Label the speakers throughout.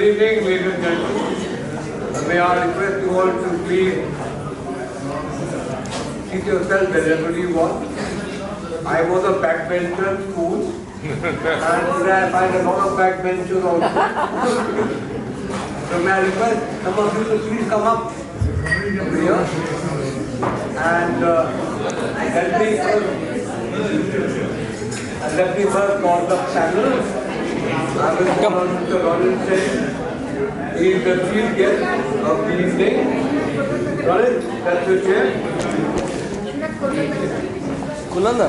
Speaker 1: Good evening, ladies and gentlemen. May I request you all to please seat yourself wherever you want. I was a backbencher in school, and today I find a lot of backbenchers also. So may I request some of you to please come up here and let me first call the panel. I will call on Mr. Rollins. He is the chief guest of the evening. Rollins, that's your chair.
Speaker 2: Kulanda.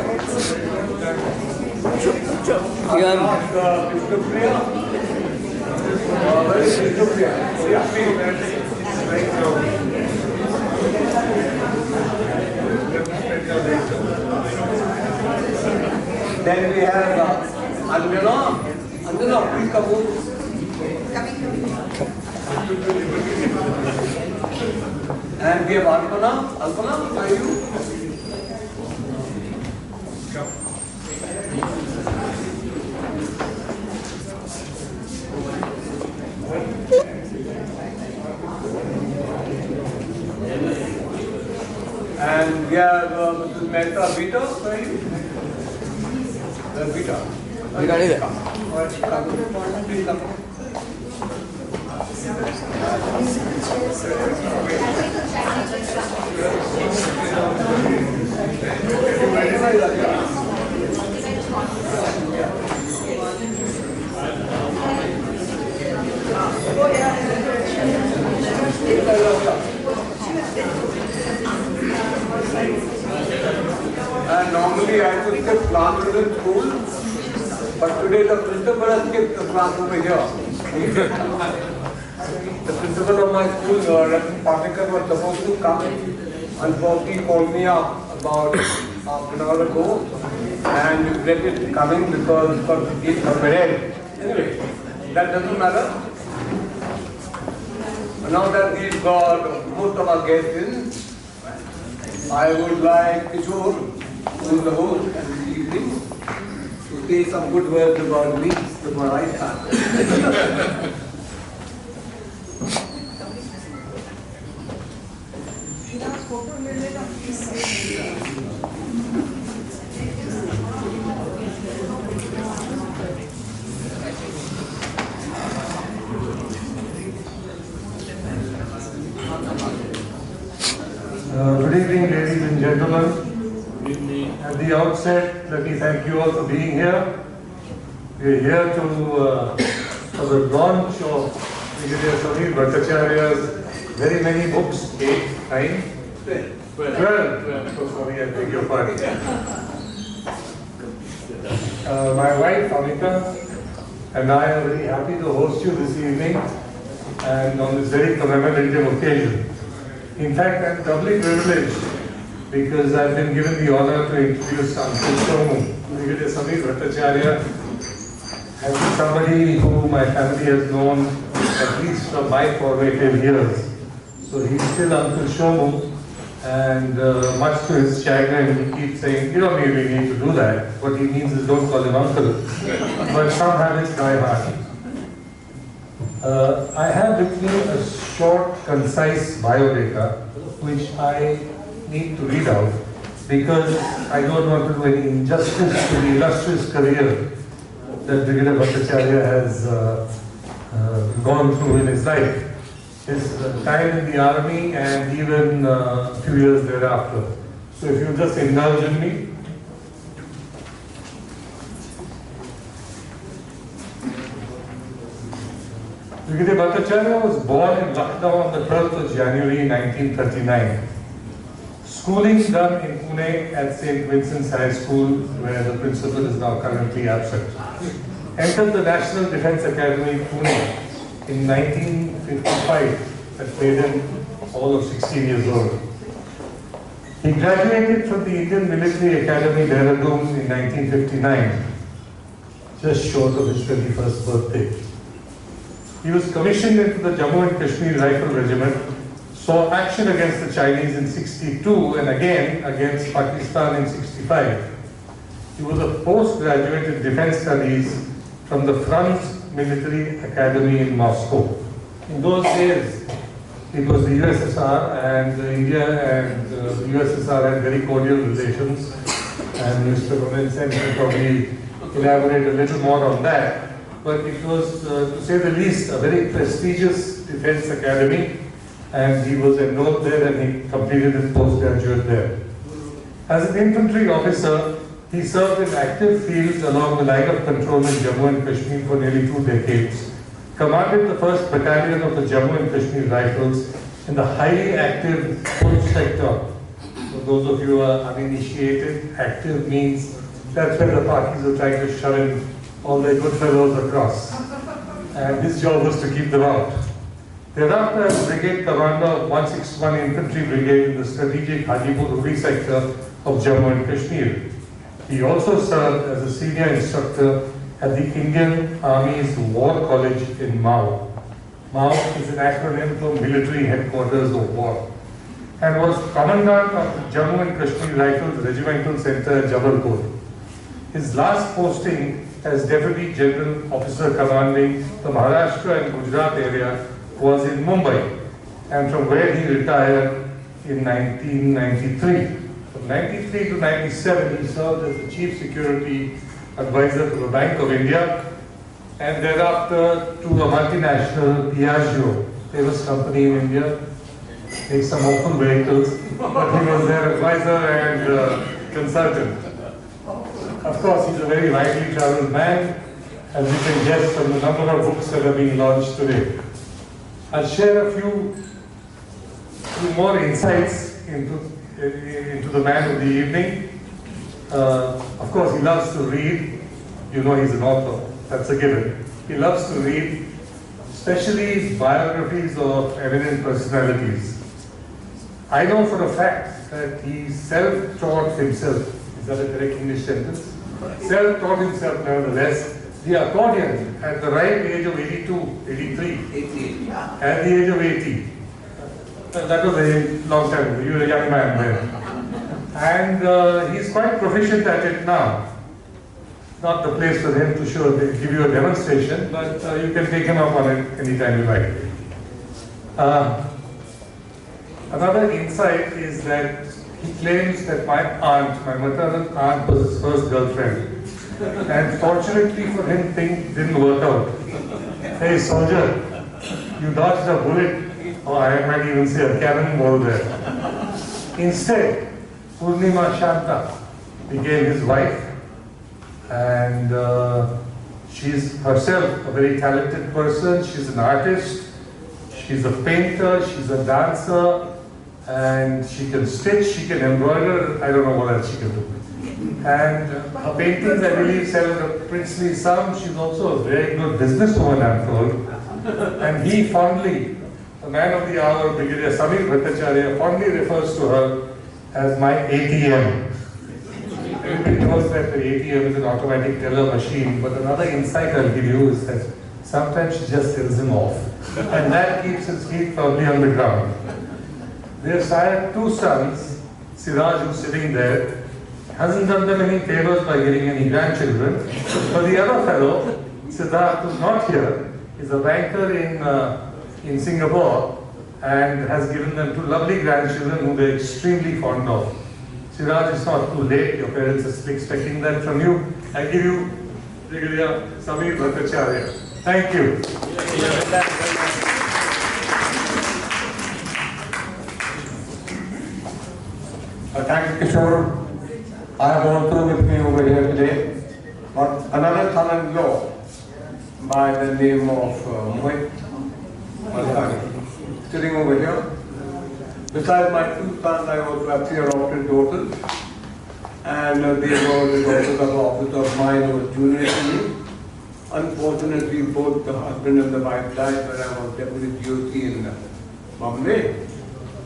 Speaker 1: Vishnupriya. Where is Vishnupriya? Yeah, please. Then we have Anjana. Anjana, please come on. And we have Alpana. Alpana, are you? And we have Mrs. Mehta Vita, where are you? Vita.
Speaker 2: Vita is there.
Speaker 1: Please come. And normally I could skip classes in school, but today the principal has skipped the class over here. The principal of my school, Bhattacharya, was supposed to come. Unfortunately, he called me up about half an hour ago and regretted coming because he's a parent. Anyway, that doesn't matter. Now that we've got most of our guests in, I would like Kishore, who is the host this evening, to say some good words about me before I start.
Speaker 3: Good evening, ladies and gentlemen. At the outset, let me thank you all for being here. We are here for the launch of Samir Bhattacharya's very many books, 8, 9, 12. So sorry, I beg your pardon. My wife, Amita, and I are very happy to host you this evening and on this very commemorative occasion. In fact, I'm doubly privileged because I've been given the honor to introduce Uncle Somu. Brigadier Samir Bhattacharya as somebody who my family has known at least from my formative years. So he's still Uncle Shomu, and much to his chagrin, he keeps saying, you don't really need to do that. What he means is don't call him uncle. But some habits die hard. I have with me a short, concise biodata, which I need to read out because I don't want to do any injustice to the illustrious career that Brigadier Bhattacharya has gone through in his life. His time in the army and even a few years thereafter. So if you just indulge in me. Brigadier Bhattacharya was born in Lucknow on the 12th of January 1939. Schooling done in Pune at St. Vincent's High School, where the principal is now currently absent. Entered the National Defence Academy, Pune in 1955, that made him all of 16 years old. He graduated from the Indian Military Academy, Dehradun in 1959, just short of his 21st birthday. He was commissioned into the Jammu and Kashmir Rifle Regiment, saw action against the Chinese in 62 and again against Pakistan in 65. He was a postgraduate in defense studies from the front military academy in Moscow. In those days, it was the USSR, and India and the USSR had very cordial relations, and Mr. Ronan Sen will probably elaborate a little more on that. But it was, to say the least, a very prestigious defense academy, and he was enrolled there and he completed his postgraduate there. As an infantry officer, he served in active fields along the line of control in Jammu and Kashmir for nearly 2 decades, commanded the 1st Battalion of the Jammu and Kashmir Rifles in the highly active Pulse sector. For those of you who are uninitiated, active means that's where the parties are trying to shove in all their good fellows across. And his job was to keep them out. Thereafter, as brigade commander of 161 Infantry Brigade in the strategic Hajipur-Uri sector of Jammu and Kashmir. He also served as a senior instructor at the Indian Army's War College in Mao. Mao is an acronym for Military Headquarters of War, and was commandant of the Jammu and Kashmir Rifles Regimental Center at Jabalpur. His last posting as Deputy General Officer commanding the Maharashtra and Gujarat area was in Mumbai, and from where he retired in 1993. From 93 to 97, he served as the Chief Security Advisor to the Bank of India, and thereafter to a multinational Piaggio, famous company in India, makes some awful vehicles, but he was their advisor and consultant. Of course, he's a very widely traveled man, as you can guess from the number of books that are being launched today. I'll share a few more insights into the man of the evening. Of course, he loves to read. You know he's an author. That's a given. He loves to read, especially biographies of eminent personalities. I know for a fact that he self-taught himself. Is that a correct English sentence? Self-taught himself, nevertheless, the accordion at the ripe age of 82, 83, at the age of 80. That was a long time ago. You were a young man then. And he's quite proficient at it now. Not the place for him to give you a demonstration, but you can take him up on it anytime you like. Another insight is that he claims that my maternal aunt was his first girlfriend. And fortunately for him, things didn't work out. Hey soldier, you dodged a bullet, or I might even say a cannonball there. Instead, Purnima Shanta became his wife, and she's herself a very talented person. She's an artist, she's a painter, she's a dancer, and she can stitch, she can embroider, I don't know what else she can do. And her paintings, I believe, sell at a princely sum. She's also a very good businesswoman, I'm told. And he fondly, the man of the hour, Brigadier Samir Bhattacharya, fondly refers to her as my ATM. Everybody knows that the ATM is an automatic teller machine, but another insight I'll give you is that sometimes she just tells him off. And that keeps his feet firmly on the ground. They have 2 sons, Siraj, who's sitting there, hasn't done them any favors by getting any grandchildren. But the other fellow, Siddharth, who's not here, is a banker in Singapore and has given them 2 lovely grandchildren who they're extremely fond of. Siraj, it's not too late. Your parents are still expecting that from you. I give you Brigadier Samir Bhattacharya. Thank you.
Speaker 1: Thank you, Kishore. I have also with me over here today another son-in-law by the name of Mohit Malkani, sitting over here. Besides my 2 sons, I also have 3 adopted daughters, and they were the daughters of an officer of mine who was junior to me. Unfortunately, both the husband and the wife died when I was deputy GOC in Bombay,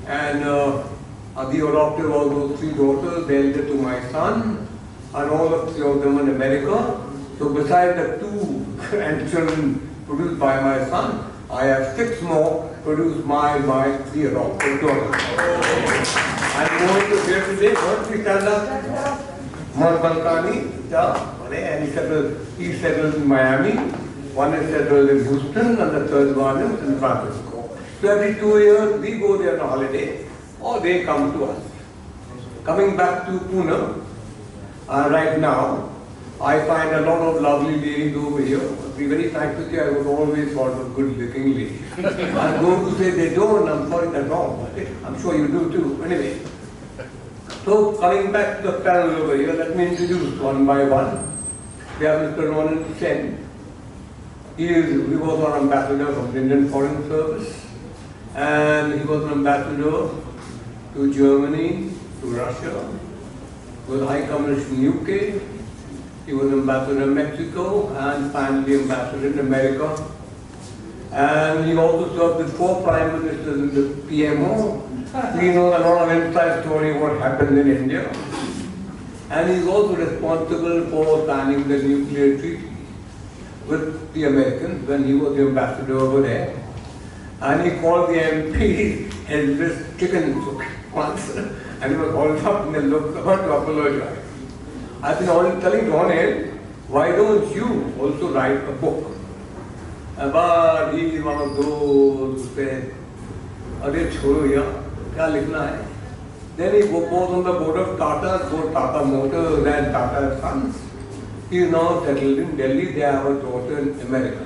Speaker 1: and the adopted all those 3 daughters, the elder to my son, and all of 3 of them in America. So besides the 2 grandchildren produced by my son, I have 6 more produced by my 3 adopted daughters. I'm going to share today what we stand up. Mohit Malkani, and he settled in Miami, One is settled in Houston and the third one is in Francisco. So every 2 years we go there on a holiday or they come to us. Coming back to Pune, right now, I find a lot of lovely ladies over here. To be very frank with you, I was always sort of good-looking ladies. I'm going to say they don't, I'm sorry, they're wrong. Okay? I'm sure you do too. Anyway. So coming back to the panel over here, let me introduce one by one. We have Mr. Ronan Sen. He was our ambassador from the Indian Foreign Service. And he was an ambassador to Germany, to Russia. He was High Commissioner in UK. He was ambassador in Mexico and finally ambassador in America. And he also served with 4 prime ministers in the PMO. He knows a lot of inside story what happened in India. And he's also responsible for signing the nuclear treaty with the Americans when he was the ambassador over there. And he called the MPs headless chickens once. And he was hauled up and they looked about to apologize. I've been telling Ronald, why don't you also write a book? But he is one of those who said, "Arey chhoro ya, kya likhna hai?" Then he was on the board of Tata, both Tata Motors and Tata Sons. He is now settled in Delhi. They have a daughter in America.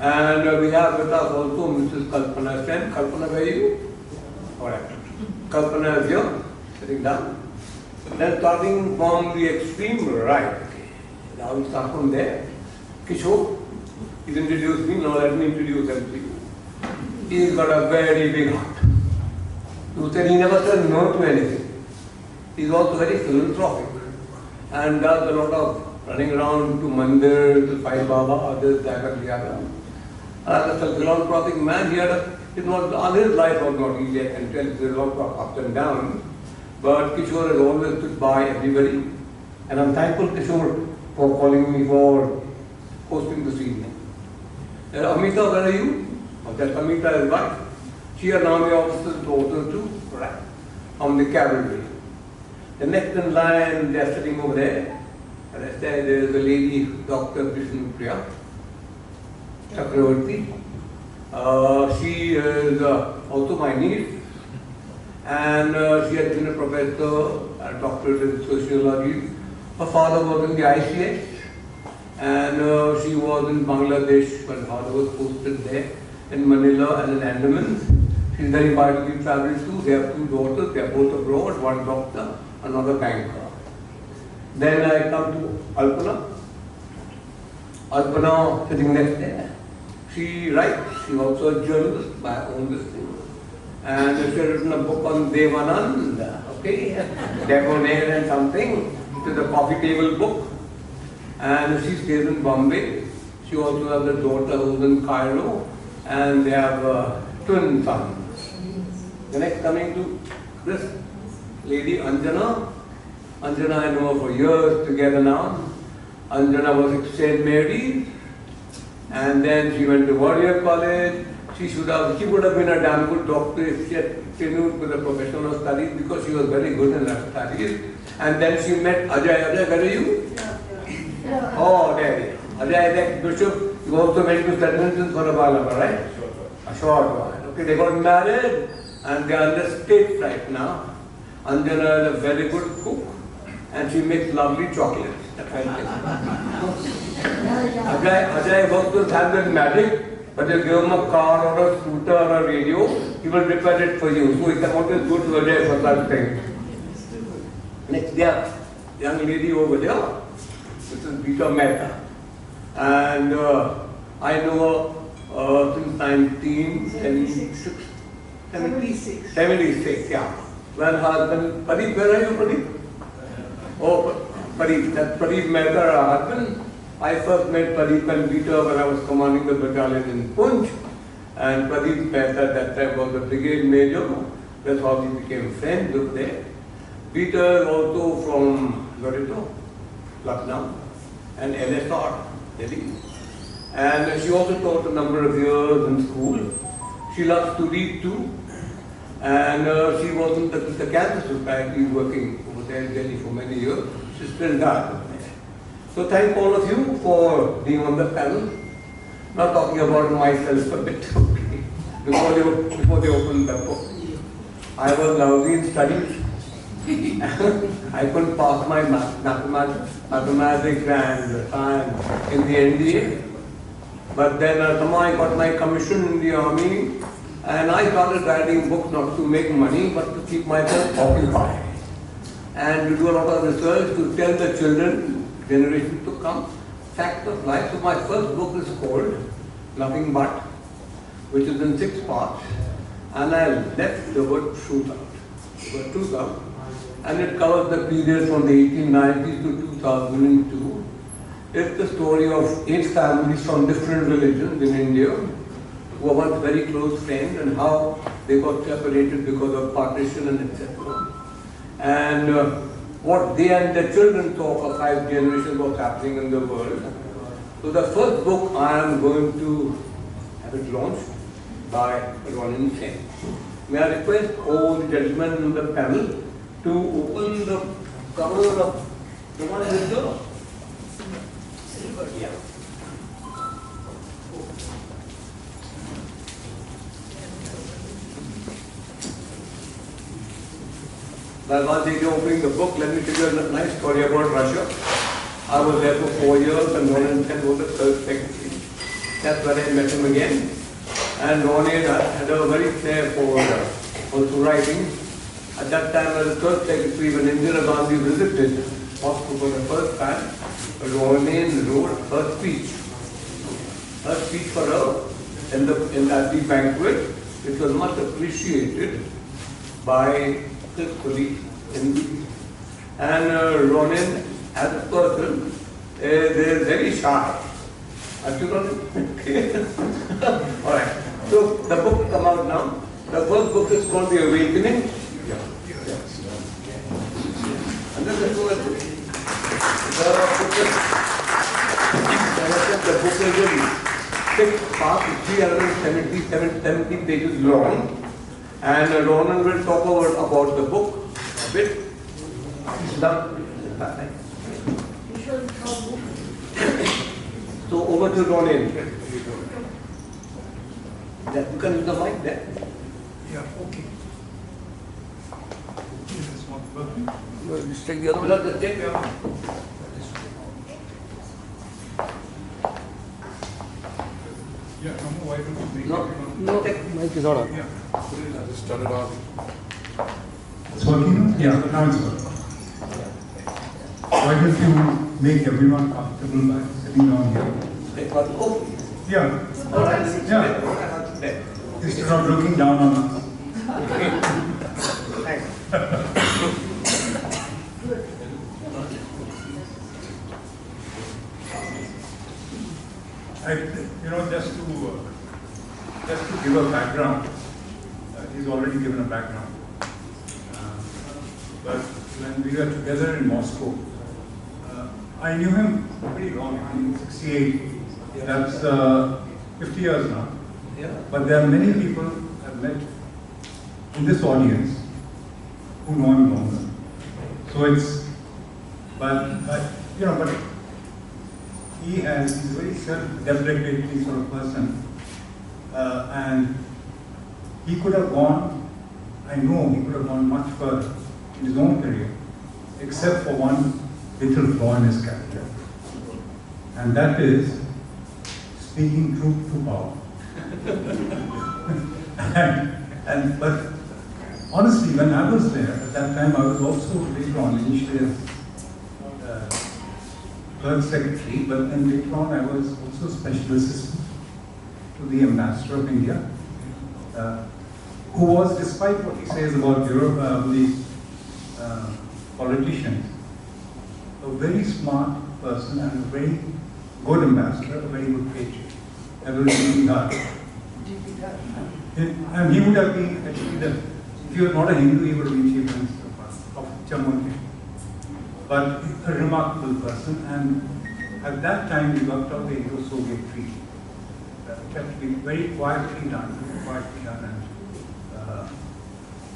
Speaker 1: And we have with us also Mrs. Kalpana Sen. Kalpana, where are you? All right. Kalpana is here, sitting down. Then starting from the extreme right, now we start from there. Kishore, he's introduced me, now let me introduce him to you. He's got a very big heart. You said he never said no to anything. He's also very philanthropic and does a lot of running around to Mandir, to Sai Baba, others, that and the other. As a philanthropic man, it was, his life was not easy, I can tell you, there's a lot of ups and downs. But Kishore has always stood by everybody. And I'm thankful, Kishore, for calling me for hosting this evening. Amita, where are you? Oh, that's Amita is right. She is an army officer's daughter too, right? From the cavalry. The next in line, they are sitting over there. And I said, there is a lady, Dr. Vishnupriya Chakravarti. She is also my niece. And she had been a professor, a doctorate in sociology. Her father was in the ICS, and she was in Bangladesh when her father was posted there, in Manila and in Andaman. She's very widely traveled too. They have 2 daughters, they are both abroad, one doctor, another banker. Then I come to Alpana. Alpana sitting next there. She writes, she's also a journalist by her own this thing. And she has written a book on Devanand, okay, Debonair and something. It is a coffee table book. And she stays in Bombay. She also has a daughter who's in Cairo. And they have twin sons. The next coming to this lady, Anjana. Anjana, I know her for years together now. Anjana was at St. Mary's. And then she went to Warrior College. She would have been a damn good doctor if she had continued with the professional studies because she was very good in her studies. And then she met Ajay. Ajay, where are you? Yeah. Oh, there. Ajay is ex-bishop. You also went to St. Vincent for a while, right? A short while. Okay, they got married and they are in the States right now. Anjana is a very good cook and she makes lovely chocolates. Ajay works with hands and magic. But if you give him a car or a scooter or a radio, he will repair it for you. So it's about as good to Ajay for such things. Next, there, young lady over there, this is Bita Mehta. And I know her since 1976. 76, yeah. When her husband, Pradeep, where are you, Pradeep? Oh, Pradeep, that's Pradeep Mehta, her husband. I first met Pradeep and Peter when I was commanding the battalion in Punch. And Pradeep Mehta at that time was the brigade major. That's how we became friends over there. Peter also from Loreto, Lucknow, and LSR, Delhi. And she also taught a number of years in school. She loves to read too. And she was in the Cancer Society working over there in Delhi for many years. She still does. So thank all of you for being on the panel. Not talking about myself a bit, okay, before they opened the book. I was lousy in studies. I couldn't pass my mathematics and science in the NDA. But then somehow I got my commission in the army, and I started writing books not to make money, but to keep myself occupied. And to do a lot of research to tell the children, generation to come, facts of life. So my first book is called Nothing But, which is in 6 parts. And I left the word truth out. And it covers the period from the 1890s to 2002. It's the story of 8 families from different religions in India who were once very close friends and how they got separated because of partition and etc. And what they and their children saw for 5 generations was happening in the world. So the first book I am going to have it launched by Ronin Sen. May I request all the gentlemen on the panel to open the cover of the one with the silver. Yeah. Well, once they opening the book, let me tell you a nice story about Russia. I was there for 4 years and Ronin Sen was the third secretary. That's when I met him again. And Ronin had a very flair for also writing. At that time, as the third secretary, when Indira Gandhi visited Moscow for the first time, Ronin wrote her speech. Her speech for her in the banquet, which was much appreciated by his colleagues. And Ronin, as a person, is very shy. Are you Ronin? Okay. All right. So the book will come out now. The first book is called The Awakening. And then the book is in 6 parts, 370 pages long. And Ronan will talk about the book a bit. So over to Ronan. You can use the mic there.
Speaker 4: Yeah, okay. Is this one working?
Speaker 2: No, just take the other one.
Speaker 1: Will the tape?
Speaker 4: Yeah, no, why don't you make
Speaker 1: No,
Speaker 4: it?
Speaker 1: no tape.
Speaker 2: Mic is on.
Speaker 4: Yeah.
Speaker 5: Just turn it on.
Speaker 3: It's working? Yeah, now it's working. Why don't you make everyone comfortable by sitting down here?
Speaker 1: Oh,
Speaker 3: Yeah,
Speaker 1: all right.
Speaker 3: yeah. Instead of looking down on us.
Speaker 1: Thanks.
Speaker 3: Just to give a background, he's already given a background. But when we were together in Moscow, I knew him pretty long, in 68. That's 50 years now.
Speaker 1: Yeah.
Speaker 3: But there are many people I've met in this audience who know him longer. So it's, but he's a very self-deprecating sort of person. And he could have gone, I know he could have gone much further in his own career, except for one little flaw in his character. And that is speaking truth to power. But honestly, when I was there, at that time I was also later on, initially as third secretary, but then later on I was also special assistant to the ambassador of India, who was, despite what he says about Europe, the politicians, a very smart person and a very good ambassador, a very good patriot. That was GP Dhar. And he would have been actually if he was not a Hindu, he would have been chief minister of Jammu. But a remarkable person, and at that time we worked out the Indo-Soviet treaty. It had to be very quietly done,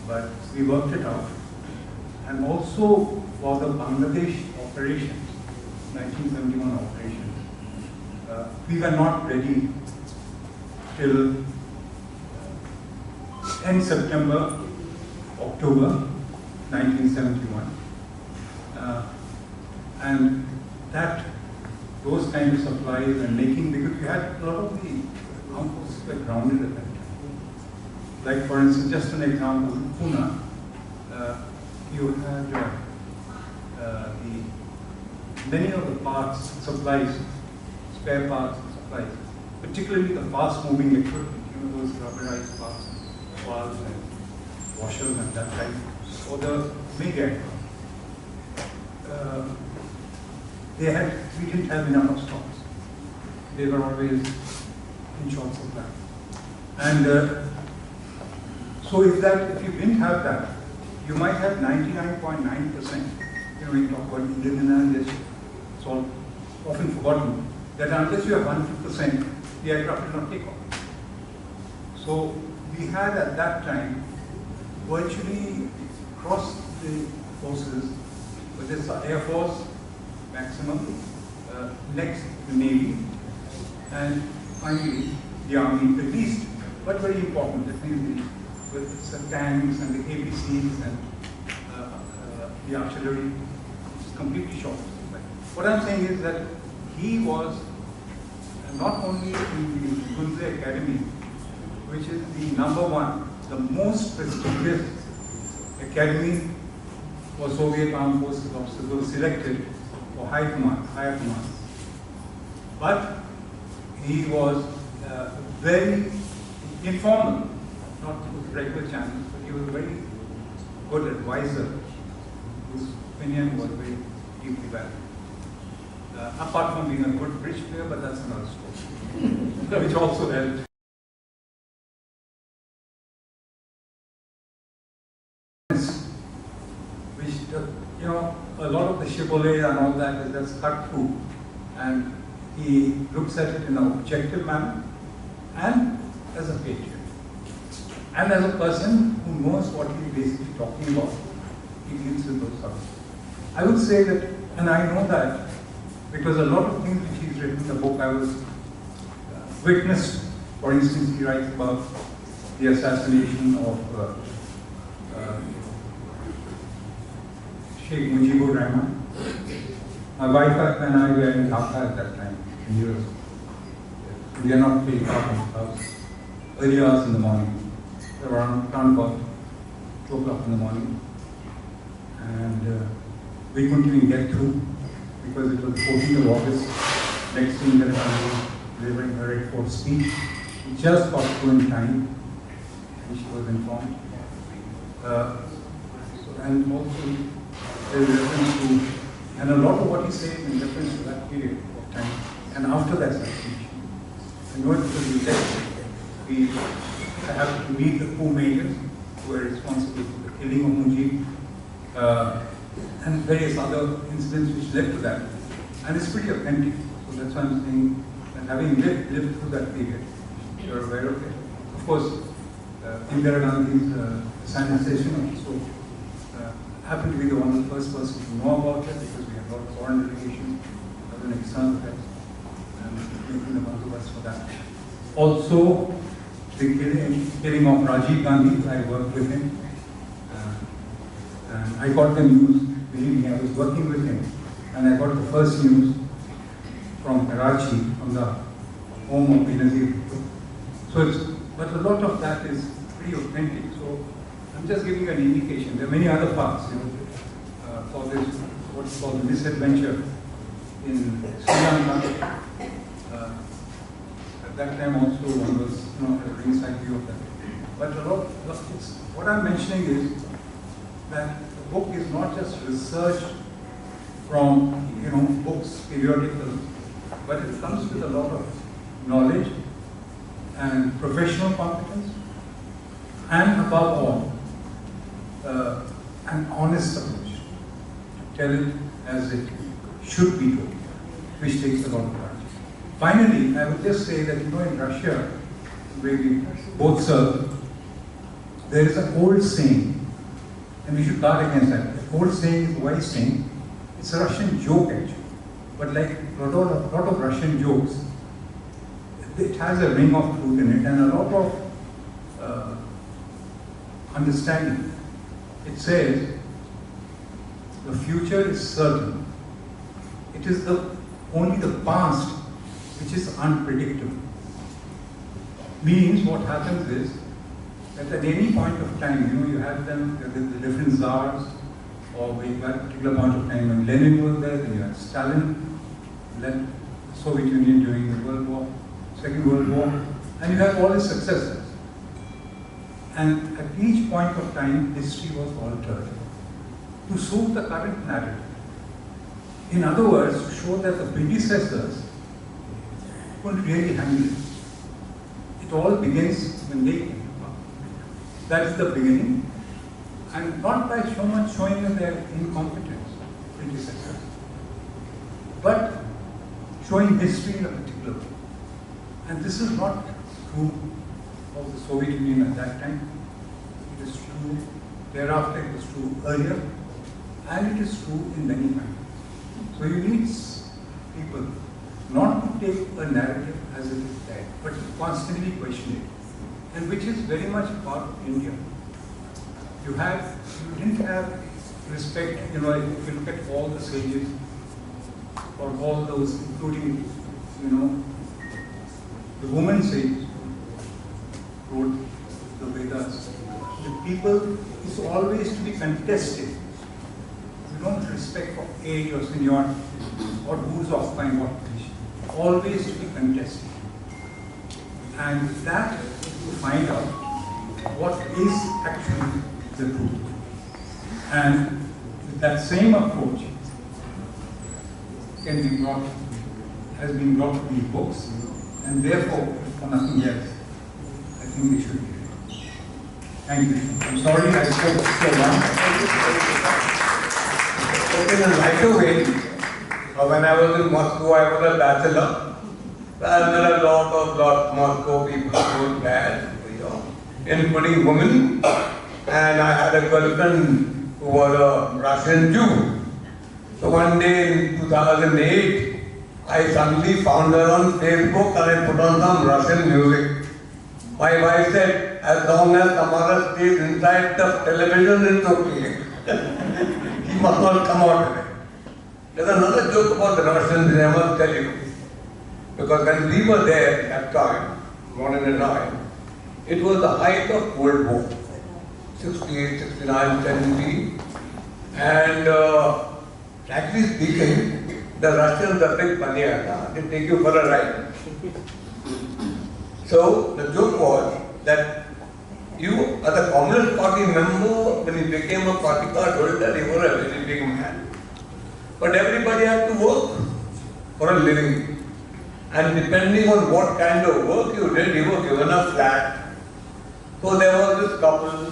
Speaker 3: but we worked it out. And also for the Bangladesh operations, 1971 operations, we were not ready
Speaker 5: till end September, October 1971. And those kind of supplies and making, because we had a lot of the armed forces were grounded at that time. Like for instance, just an example, in Pune, you had many of the parts, supplies, spare parts and supplies, particularly the fast-moving equipment, those rubberized parts, valves and washers and that type, or the MiG aircraft. We didn't have enough of stocks. They were always in short supply. And so if you didn't have that, you might have 99.9%. We talk about Indian analysis, it's all often forgotten, that unless you have 100%, the aircraft will not take off. So we had at that time virtually across the forces, whether it's the Air Force, maximum, next the Navy, and finally the Army, the least, but very important, definitely, with the tanks and the APCs and the artillery, it's completely short. What I'm saying is that he was not only in the Gunze Academy, which is the #1, the most prestigious academy for Soviet armed forces officers, who was selected for higher command. But he was very informal, not with regular channels, but he was a very good advisor, whose opinion was very deeply valued. Apart from being a good bridge player, but that's another story, which also helped. Which, a lot of the shibboleth and all that is just cut through, and he looks at it in an objective manner, and as a patriot, and as a person who knows what he's basically talking about. He deals with those subjects. I would say that, and I know that, because a lot of things which he's written in the book I was witnessed. For instance, he writes about the assassination of Sheikh Mujibur Rahman. My wife and I were in Dhaka at that time, in Europe. We are not very far from the house. Early hours in the morning, around about 2 o'clock in the morning. And we couldn't even get through because it was 14th of August. Next thing that I was delivering her at Fort speech. We just got through in time, and she was informed. And also, there is reference to, and a lot of what he says in reference to that period of time, and after that assassination. I know it because we said we have to meet the coup majors who were responsible for the killing of Mujib, and various other incidents which led to that. And it's pretty authentic. So that's why I'm saying that having lived through that period, you're aware of it. Of course, Indira Gandhi's assassination also happened to be the one of the first person to know about it, because we had a lot of foreign delegations as an external effect, and making the bandobast for that. Also, the killing of Rajiv Gandhi, I worked with him. And I got the news, believe me, I was working with him, and I got the first news from Karachi, from the home of Benazir. So but a lot of that is pretty authentic. So I'm just giving an indication. There are many other parts, for this, what's called the misadventure in Sri Lanka. At that time also one was, a ringside view of that. But what I'm mentioning is that the book is not just research from, books, periodicals, but it comes with a lot of knowledge and professional competence, and above all, an honest approach to tell it as it should be told, which takes a lot of courage. Finally, I would just say that, in Russia, where we both serve, there is an old saying, and we should guard against that. The old saying is a wise saying. It's a Russian joke, actually. But like a lot of Russian jokes, it has a ring of truth in it and a lot of understanding. It says, the future is certain. It is only the past which is unpredictable. Means what happens is that at any point of time, you have them, the different czars, or at a particular point of time when Lenin was there, then you had Stalin, then the Soviet Union during the World War, Second World War, and you have all the successors. And at each point of time, history was altered to suit the current narrative. In other words, to show that the predecessors couldn't really handle it. It all begins when they came up. That is the beginning, and not by so much showing that their incompetence, predecessors, but showing history in a particular way. And this is not true of the Soviet Union at that time. It is true thereafter, it was true earlier, and it is true in many countries. So you need people not to take a narrative as it is there, but to constantly question it, and which is very much part of India. You didn't have respect, if you look at all the sages, or all those, including, the women sages who wrote the Vedas. The people is always to be contested. You don't respect for age or seniority, or who's occupying what position. Always to be contested. And that is to find out what is actually the truth. And with that same approach has been brought to these books, and therefore, for nothing else, I think we should do it. Thank you. I'm sorry I spoke so long.
Speaker 1: In a lighter way, when I was in Moscow, I was a bachelor. I met a lot of Moscow people who were bad, including women. And I had a girlfriend who was a Russian Jew. So one day in 2008, I suddenly found her on Facebook and I put on some Russian music. My wife said, as long as Samara stays inside the television, it's okay. He must not come out of it. There's another joke about the Russians I must tell you. Because when we were there at that time, Ron and I, it was the height of World War. 68, 69, 70. And frankly speaking, the Russians are big funny. They take you for a ride. So the joke was that you, as a Communist Party member, when you became a party card holder, you were a very big man. But everybody had to work for a living. And depending on what kind of work you did, you were given a flat. So there was this couple,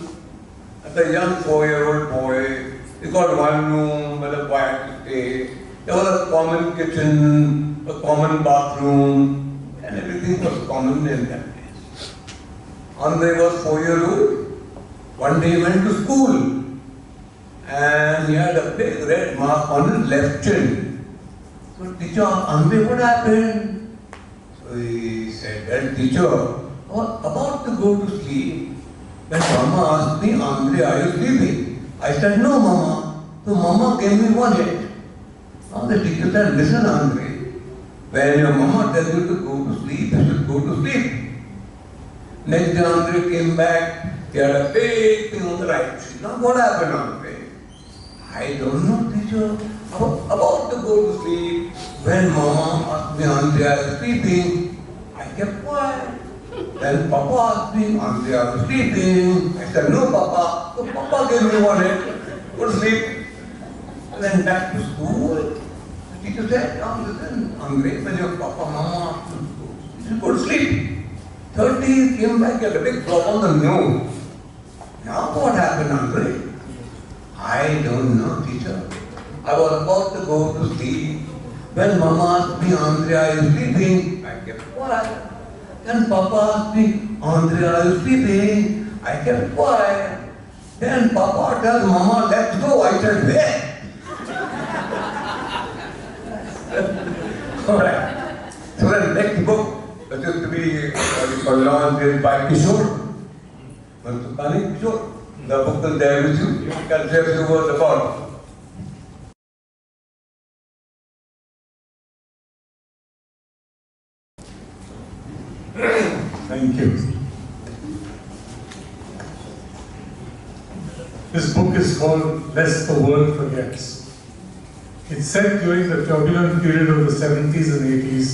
Speaker 1: as a young 4-year-old boy, he got one room with a quiet stay. There was a common kitchen, a common bathroom, and everything was common in that place. Andre was 4-year-old. One day he went to school, and he had a big red mark on his left chin. So, teacher, Andre, what happened? So he said, well, teacher, I was about to go to sleep. When Mama asked me, Andre, are you sleeping? I said, no, Mama. So Mama gave me one hit. Now the teacher said, listen, Andre, when your Mama tells you to go to sleep, you should go to sleep. Next day, Andre came back. He had a big thing on the right cheek. Now what happened, Andre? I don't know, teacher. I was about to go to sleep. When Mama asked me, Andre, I was sleeping. I kept quiet. Then Papa asked me, Andre, I was sleeping. I said, no, Papa. So Papa gave me one hit. Go to sleep. I went back to school. The teacher said, now listen, Andre, when your Papa, Mama asked you to go, you should go to sleep. 30, he came back, he had a big drop on the nose. Now what happened, Andre? I don't know, teacher. I was about to go to sleep. When Mama asked me, Andre, are you sleeping? I kept quiet. Then Papa asked me, Andre, are you sleeping? I kept quiet. Then Papa tells Mama, let's go. I said, where? Alright. So the next book, which is to be be launched by Kishore, Mantukani Kishore. The book is there with you. You can say a few words about it.
Speaker 3: Thank you. This book is called Lest the World Forgets. It's set during the turbulent period of the 70s and 80s.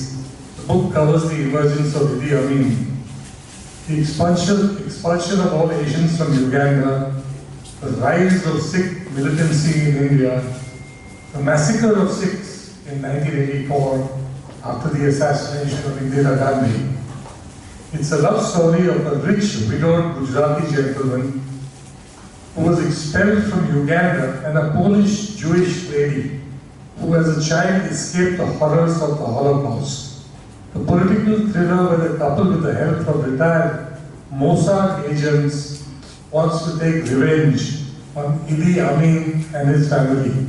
Speaker 3: The book covers the emergence of Idi Amin, the expulsion of all Asians from Uganda, the rise of Sikh militancy in India, the massacre of Sikhs in 1984 after the assassination of Indira Gandhi. It's a love story of a rich, widowed Gujarati gentleman who was expelled from Uganda and a Polish Jewish lady who as a child escaped the horrors of the Holocaust. The political thriller where the couple with the help of retired Mossad agents wants to take revenge on Idi Amin and his family.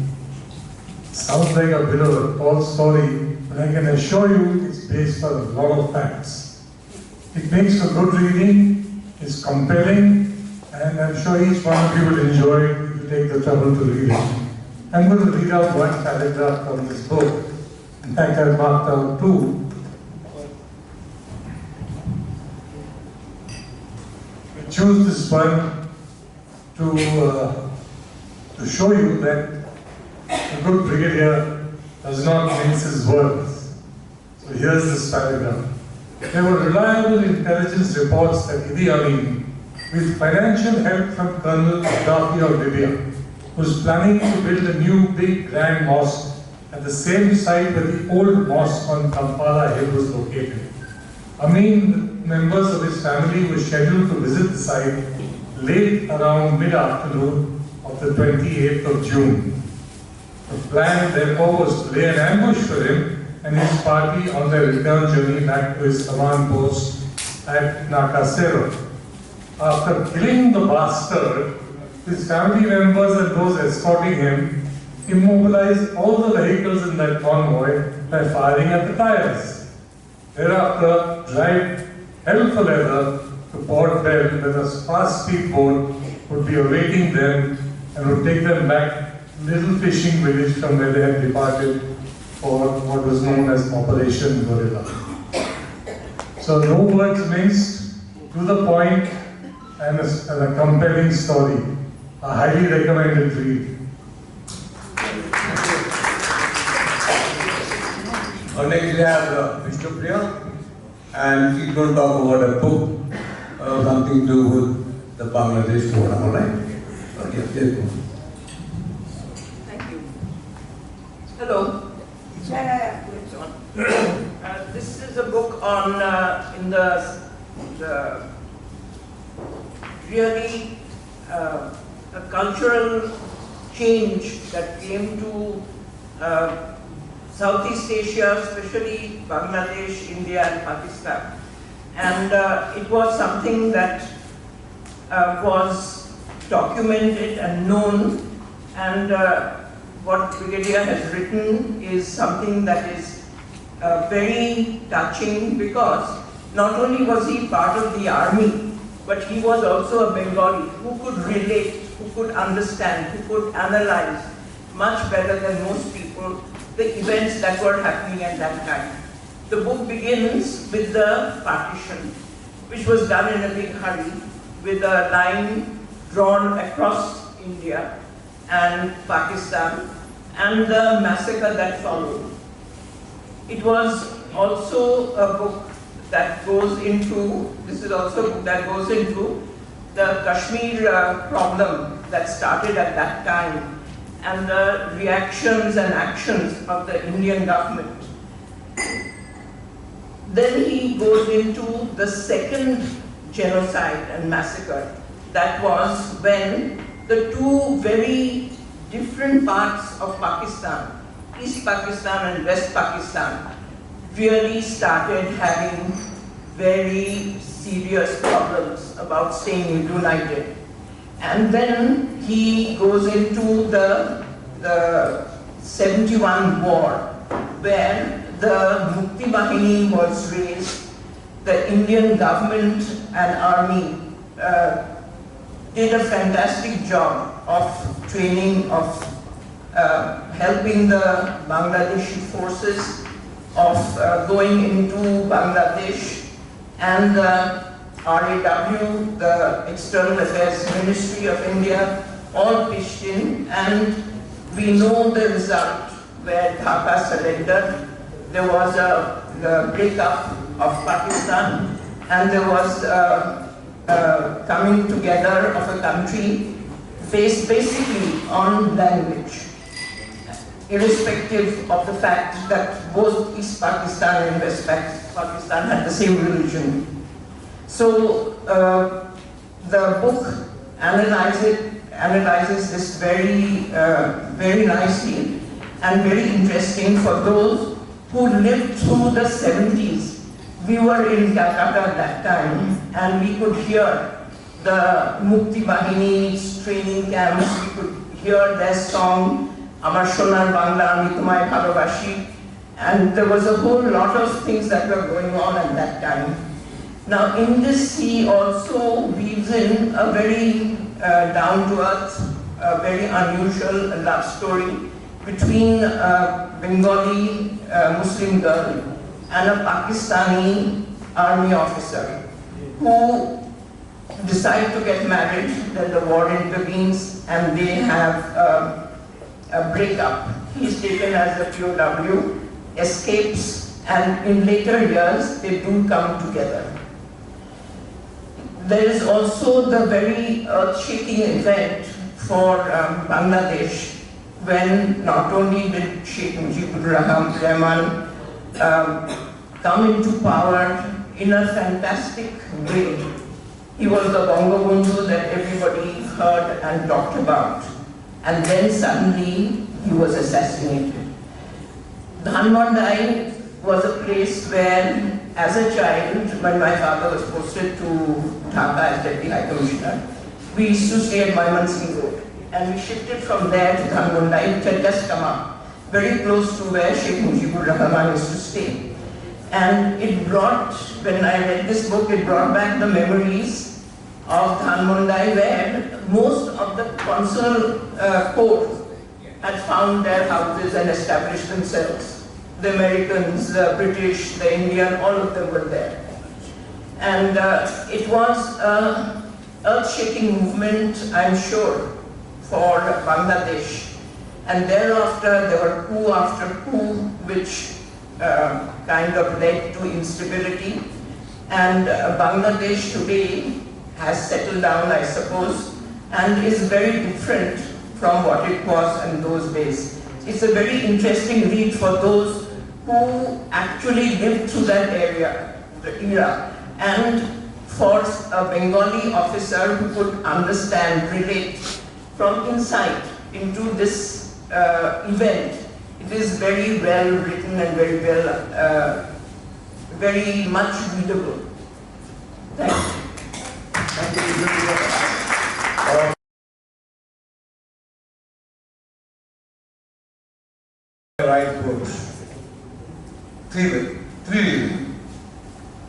Speaker 3: Sounds like a bit of a tall story, but I can assure you it's based on a lot of facts. It makes for good reading, it's compelling, and I'm sure each one of you will enjoy it if you take the trouble to read it. I'm going to read out one paragraph from this book. In fact, I've marked out two. I choose this one to show you that a good brigadier does not mince his words. So here's this paragraph. There were reliable intelligence reports that Idi Amin, with financial help from Colonel Gaddafi of Libya, was planning to build a new big grand mosque at the same site where the old mosque on Kampala Hill was located. Amin, members of his family were scheduled to visit the site late around mid-afternoon of the 28th of June. The plan therefore was to lay an ambush for him and his party on their return journey back to his command post at Nakasero. After killing the bastard, his family members and those escorting him immobilized all the vehicles in that convoy by firing at the tires. Thereafter, drive hell for leather to Port Bell, where a fast speedboat would be awaiting them and would take them back to a little fishing village from where they had departed for what was known as Operation Gorilla. So no words minced, to the point, and a compelling story. A highly recommended read.
Speaker 1: Next we have Mr. Priya, and he's going to talk about a book, something to do with the Bangladesh program, all right? Okay, please go.
Speaker 6: Thank you. Hello. This is a book on in the really a cultural change that came to Southeast Asia, especially Bangladesh, India and Pakistan. And it was something that was documented and known, and what Brigadier has written is something that is very touching, because not only was he part of the army, but he was also a Bengali who could relate, who could understand, who could analyze much better than most people the events that were happening at that time. The book begins with the partition, which was done in a big hurry, with a line drawn across India and Pakistan, and the massacre that followed. It was also a book that goes into, this is also a book that goes into the Kashmir problem that started at that time, and the reactions and actions of the Indian government. Then he goes into the second genocide and massacre. That was when the two very different parts of Pakistan, East Pakistan and West Pakistan, really started having very serious problems about staying united. And then he goes into the 71 war, where the Mukti Bahini was raised, the Indian government and army did a fantastic job of training, of helping the Bangladeshi forces, of going into Bangladesh, and the RAW, the External Affairs Ministry of India, all pitched in, and we know the result where Dhaka surrendered. There was the breakup of Pakistan, and there was coming together of a country based basically on language, irrespective of the fact that both East Pakistan and West Pakistan had the same religion. So the book analyzes this very nicely and very interesting for those who lived through the 70s. We were in Calcutta at that time, and we could hear the Mukti Bahini's training camps. We could hear their song, Amar Sonar Bangla, Ami Tomai Bhalobashi, and there was a whole lot of things that were going on at that time. Now, in this, he also weaves in a very down-to-earth, very unusual love story between a Bengali Muslim girl and a Pakistani army officer who decide to get married. Then the war intervenes and they have a breakup. He's taken as a POW, escapes, and in later years they do come together. There is also the very earth-shaking event for Bangladesh, when not only did Sheikh Mujibur Rahman come into power in a fantastic way. He was the Bangabandhu that everybody heard and talked about. And then suddenly he was assassinated. Dhanmandai was a place where, as a child, when my father was posted to Dhaka as Deputy High Commissioner, we used to stay at Maimansingh Road. And we shifted from there to Dhanmandai, which had just come up, very close to where Sheikh Mujibur Rahman used to stay. And it brought, when I read this book, it brought back the memories of Dhanmandai, where most of the consular corps had found their houses and established themselves. The Americans, the British, the Indian, all of them were there. And it was an earth-shaking movement, I'm sure, for Bangladesh. And thereafter, there were coup after coup, which kind of led to instability. And Bangladesh today has settled down, I suppose, and is very different from what it was in those days. It's a very interesting read for those who actually lived through that era, and for a Bengali officer who could understand, relate from inside into this event. It is very well written and very much readable. Thank you.
Speaker 1: I write books. Three reasons.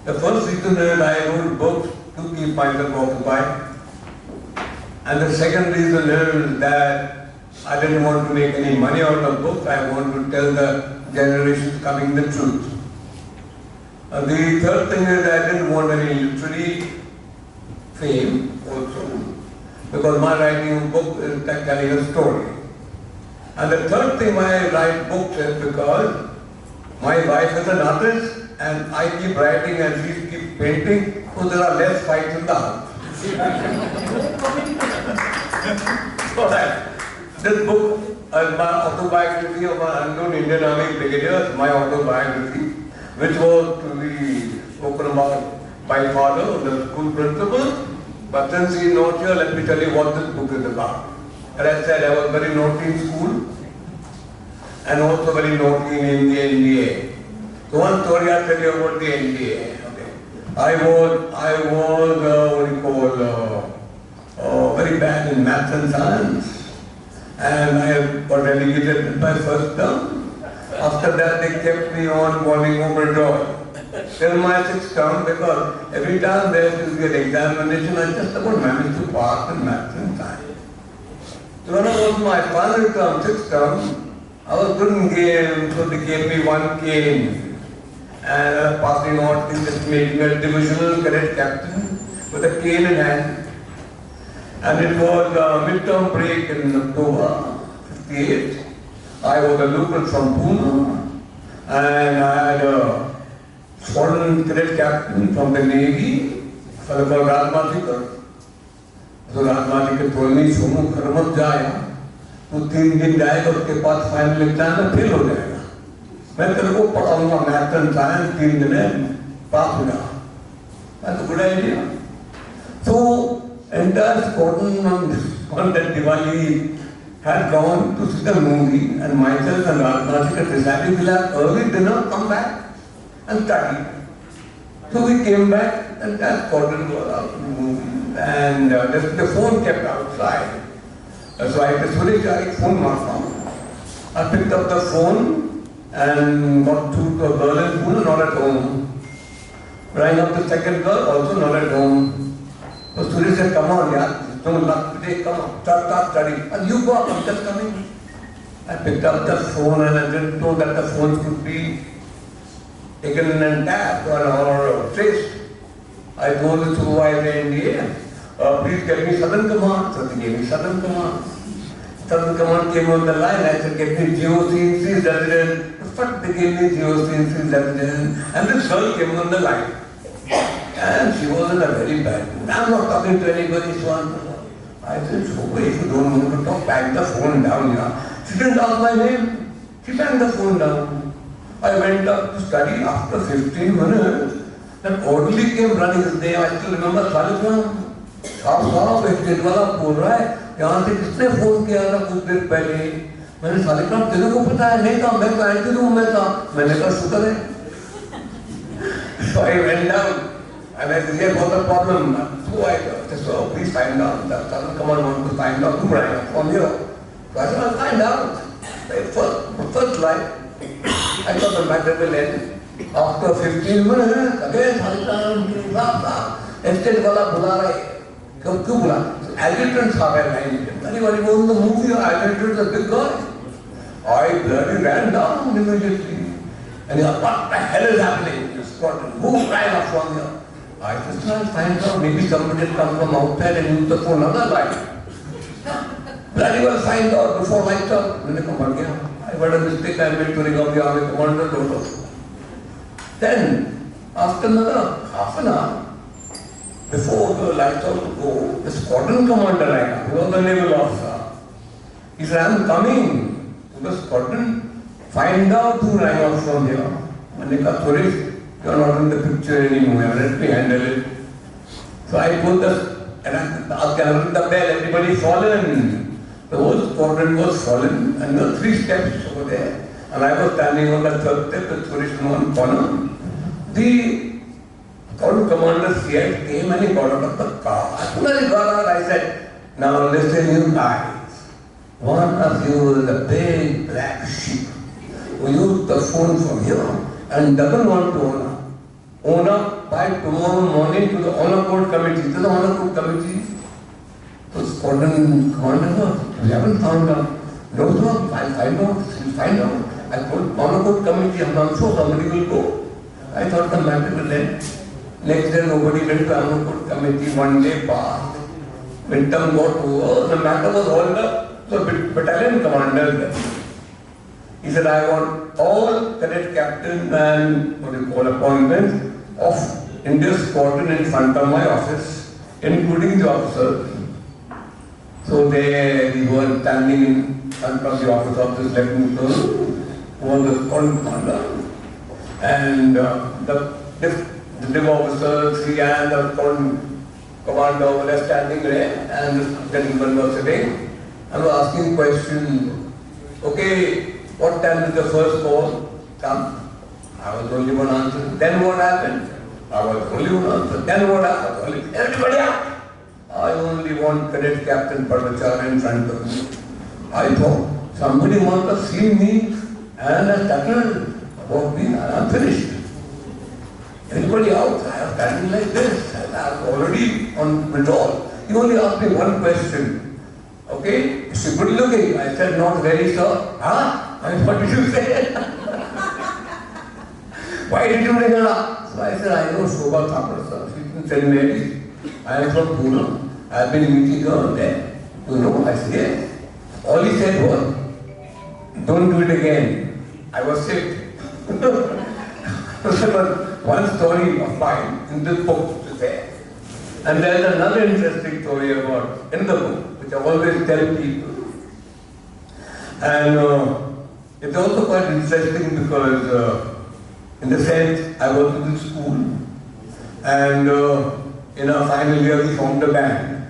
Speaker 1: The first reason is I wrote books to keep myself occupied. And the second reason is that I didn't want to make any money out of books. I want to tell the generations coming the truth. The third thing is I didn't want any literary fame also, because my writing a book is telling a story. And the third thing why I write books is because my wife is an artist and I keep writing and she keeps painting, so there are less fights in the house. So this book is my autobiography of an unknown Indian Army brigadier, my autobiography, which was to be spoken about by father, the school principal. But since he is not here, let me tell you what this book is about. As I said, I was very naughty in school and also very naughty in the NDA. So one story I'll tell you about the NDA. Okay. I was very bad in maths and science, and I got relegated in my first term. After that, they kept me on calling Obrador. till my sixth term, because every time there used to be an examination, I just about managed to pass in maths and science. So when I was my final term, sixth term, I was good in game, so they gave me one cane. And passing on, they just made me a divisional cadet captain with a cane in hand. And it was a midterm break in October 58. I was a local from Pune, and I had a foreign cadet captain from the Navy, a fellow called Bhattacharya. So Bhattacharya told me, "Somu karmat jaya, tu 3 दिन जाएगा उसके बाद final exam में fail हो जाएगा। मैं तेरे को पढ़ाऊंगा मैथ एंड साइंस 3 दिन में पास हो जा." That's a good idea. So entire squadron on that Diwali had gone to see the movie, and myself and Bhattacharya decided we'll have early dinner, come back and study. So we came back, and that squadron was out to the movie, and the phone kept outside. So I said, "Suresh, I phone marta." I picked up the phone and got through to a girl in Pune, not at home. Rang up the second girl, also not at home. So Suresh said, "Come on, yaar. Don't luck today, come on, start studying." "And you go up, I'm just coming." I picked up the phone and I didn't know that the phone could be taken and tapped or traced. I told the supervisor in India, "Please get me Southern Command." So they gave me Southern Command. Southern Command came on the line. I said, "Get me GOC&C resident." But they gave me GOC&C resident. And this girl came on the line. And she was in a very bad mood. "I'm not talking to anybody, Swan." I said, "So if you don't want to talk, bang the phone down here." She didn't ask my name. She banged the phone down. I went up to study. After 15 minutes, that orderly came running his name. I still remember Salikram. साहब एक दिन वाला बोल रहा है, यहाँ से किसने फोन किया था कुछ देर पहले? मैंने सालिका तेरे को पता है? नहीं था, मैं तो आई थी रूम में था। मैंने कहा शुक्र है। So I went down and I said, "Here was the problem." So I said, "So please find out." The Southern Command wants to find out. Who rang from here? So I said, "I'll find out." First line, I thought the matter will end. After 15 minutes, again Salikra, estate wala बुला रहा है। क्यों बुला? Adjutants are behind him. Anybody was in the movie, adjutant is a big guy. I bloody ran down immediately. And he said, "What the hell is happening?" Who ran up from here? I said, "I'll find out. Maybe somebody will come from outside and use the phone another line." Bloody well find out before lights up. मैंने कहा मर गया. I made a mistake. I made to ring up the army commander. Then, after another half an hour, before the lights out to go, the squadron commander rang up. He was the naval officer. He said, "I'm coming to the squadron. Find out who rang up from here." मैंने कहा, "Suresh, you're not in the picture anymore. Let me handle it." So I put the bell. Everybody fallen. The whole squadron was fallen, and there were 3 steps over there. And I was standing on the 3rd step with Suresh in one corner. The squadron commander CI came and he got out of the car. As soon as he got out, I said, "Now listen, you guys. One of you is a big black sheep who used the phone from here and doesn't want to own up by tomorrow morning to the honor code committee." To the honor code committee. So squadron commander, "We haven't found out." "No, sir, I'll find out. We'll find out." I told honor code committee, "I'm sure somebody will go." I thought the matter will end. Next day nobody went to honor code committee. One day passed. Midterm got over. The matter was hauled up. So battalion commander there. He said, "I want all cadet captain and what you call appointments of India's squadron in front of my office, including the officers." So we were standing in front of the office of this lieutenant colonel, who was the squadron commander, and the div officers, he and the squadron commander were standing there, and the gentleman was sitting and was asking questions. "Okay, what time did the first call come?" I was the only one answering. "Then what happened?" I was the only one answering. "Then what happened?" Everybody up. I only want cadet captain Bhattacharya in front of me. I thought somebody must have seen me and has stuttered about me, and I'm finished. Anybody out? I am standing like this, and I am already on withdrawal. He only asked me one question. Okay, is she good looking? I said, not very, sir. Huh? I mean, what did you say? Why did you bring her up? So I said, I know Shobha Thakur, sir. She's in St. Mary's. I am from Pune. I have been meeting her there. You know, I said, yes. All he said was, don't do it again. I was sick. One story of mine in this book is there. And there is another interesting story about in the book, which I always tell people. And it's also quite interesting because in the sense I was in the school and in our final year we formed a band.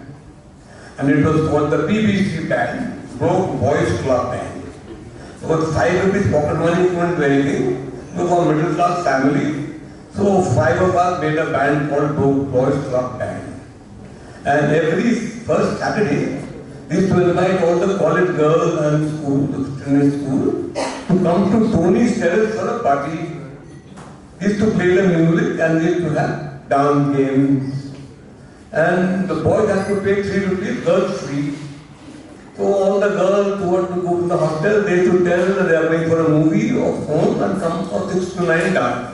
Speaker 1: And it was called the BBC band, Broke Boys Club Band. It was 5 rupees pocket money, couldn't do anything. We were from a middle class family. So 5 of us made a band called Broke Boys Club Band. And every first Saturday, we used to invite all the college girls and school, the school, to come to Tony's terrace for a party. We used to play the music and we used to have dance games. And the boys had to pay 3 rupees, girls free. So all the girls who had to go to the hostel, they used to tell that they are going for a movie or home and come for 6 to 9 dance.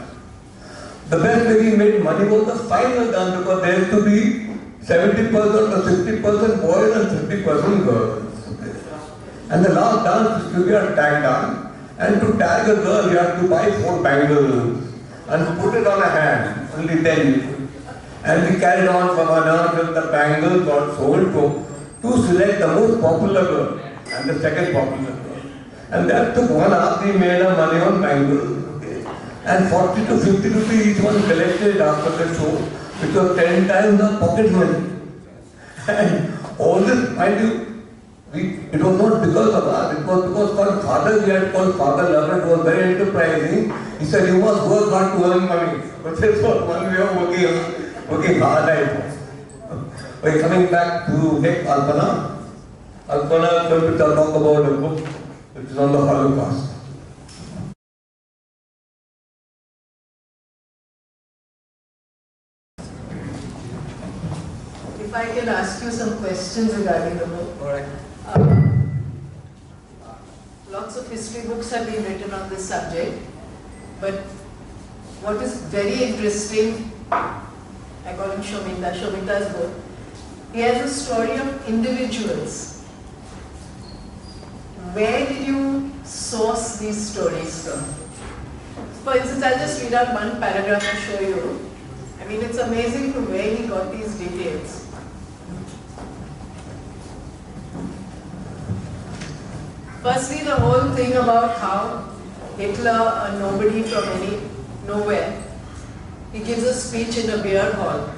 Speaker 1: The best way we made money was the final dance because there used to be 70% or 60% boys and 50% girls. And the last dance used to be a tag dance. And to tag a girl, you had to buy 4 bangles and put it on a hand, only 10. And we carried on from an hour till the bangles got sold to select the most popular girl and the second popular girl. And that took 1 hour, we made our money on bangles. And 40 to 50 rupees each one collected after the show, which was 10 times the pocket money. And all this, mind you, it was not because of us, it was because called father, we had called Father Lover, it was very enterprising. He said, you must work hard to earn money. But this was one way of working hard, I was. Okay, coming back to next Alpana. Alpana is going to talk about a book which is on the Holocaust.
Speaker 7: If I can ask you some questions regarding the book.
Speaker 2: All right.
Speaker 7: Lots of history books have been written on this subject, but what is very interesting, I call him Shomita's book, he has a story of individuals. Where did you source these stories from? For instance, I'll just read out one paragraph and show you. I mean, it's amazing from where he got these details. Firstly, the whole thing about how Hitler, a nobody from nowhere, he gives a speech in a beer hall,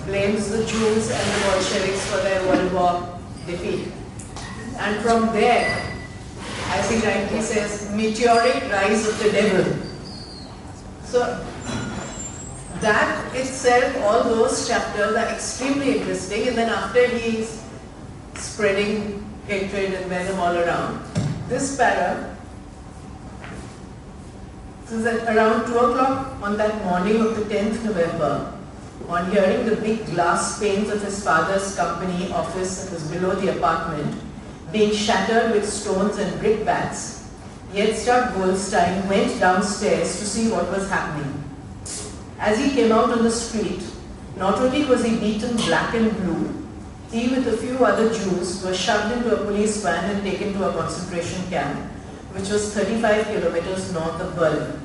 Speaker 7: blames the Jews and the Bolsheviks for their World War defeat. And from there, as he rightly says, meteoric rise of the devil. So, that itself, all those chapters are extremely interesting, and then after he's spreading hatred and venom all around, this para says that around 2 o'clock on that morning of the 10th November, on hearing the big glass panes of his father's company office that was below the apartment being shattered with stones and brickbats, Yitzhak Goldstein went downstairs to see what was happening. As he came out on the street, not only was he beaten black and blue, he with a few other Jews were shoved into a police van and taken to a concentration camp, which was 35 kilometers north of Berlin.